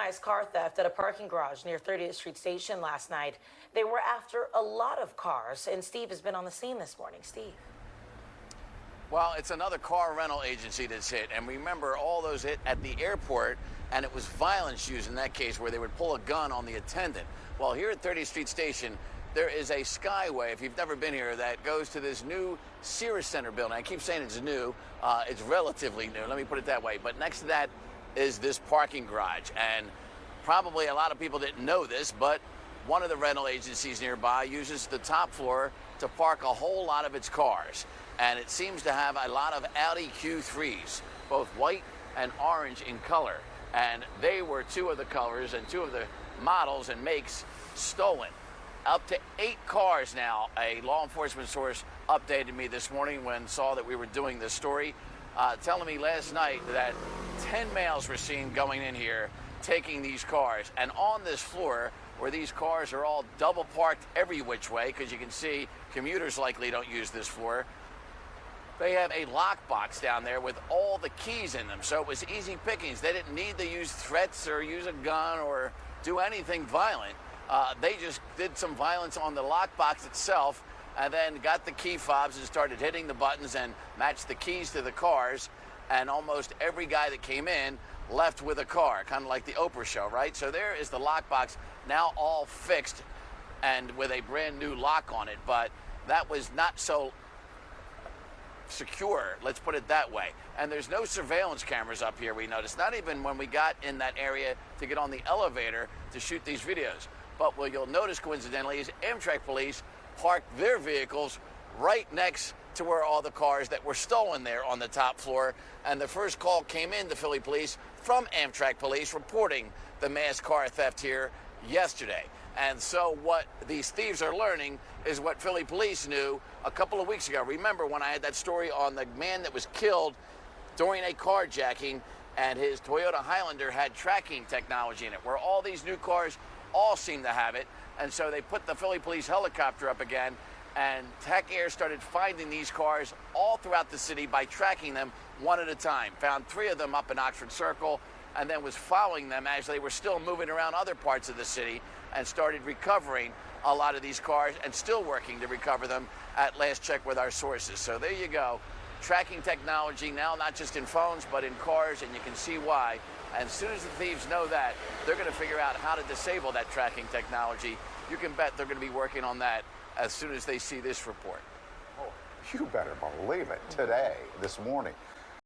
organized car theft at a parking garage near 30th Street Station last night. They were after a lot of cars, and Steve has been on the scene this morning. Steve. Well, it's another car rental agency that's hit, and remember all those hit at the airport, and it was violence used in that case where they would pull a gun on the attendant. Well, here at 30th Street Station, there is a skyway, if you've never been here, that goes to this new Sears Center building. I keep saying it's new. It's relatively new, let me put it that way. But next to that is this parking garage. And probably a lot of people didn't know this, but one of the rental agencies nearby uses the top floor to park a whole lot of its cars. And it seems to have a lot of Audi Q3s, both white and orange in color. And they were two of the colors and two of the models and makes stolen. Up to 8 cars now. A law enforcement source updated me this morning when saw that we were doing this story, telling me last night that 10 males were seen going in here, taking these cars. And on this floor, where these cars are all double parked every which way, because you can see commuters likely don't use this floor, they have a lockbox down there with all the keys in them. So it was easy pickings. They didn't need to use threats or use a gun or do anything violent. They just did some violence on the lockbox itself and then got the key fobs and started hitting the buttons and matched the keys to the cars. And almost every guy that came in left with a car, kind of like the Oprah show, right? So there is the lockbox now all fixed and with a brand new lock on it. But that was not so secure, let's put it that way. And there's no surveillance cameras up here, we noticed, not even when we got in that area to get on the elevator to shoot these videos. But what you'll notice coincidentally is Amtrak police parked their vehicles right next to where all the cars that were stolen there on the top floor. And the first call came in to Philly police from Amtrak police reporting the mass car theft here yesterday. And so what these thieves are learning is what Philly police knew a couple of weeks ago. Remember when I had that story on the man that was killed during a carjacking and his Toyota Highlander had tracking technology in it, where all these new cars all seem to have it. And so they put the Philly police helicopter up again, and Tech Air started finding these cars all throughout the city by tracking them one at a time. Found 3 of them up in Oxford Circle, and then was following them as they were still moving around other parts of the city, and started recovering a lot of these cars and still working to recover them at last check with our sources. So there you go. Tracking technology now not just in phones but in cars, and you can see why. And as soon as the thieves know that, they're going to figure out how to disable that tracking technology. You can bet they're going to be working on that as soon as they see this report. Oh, you better believe it. Today, this morning,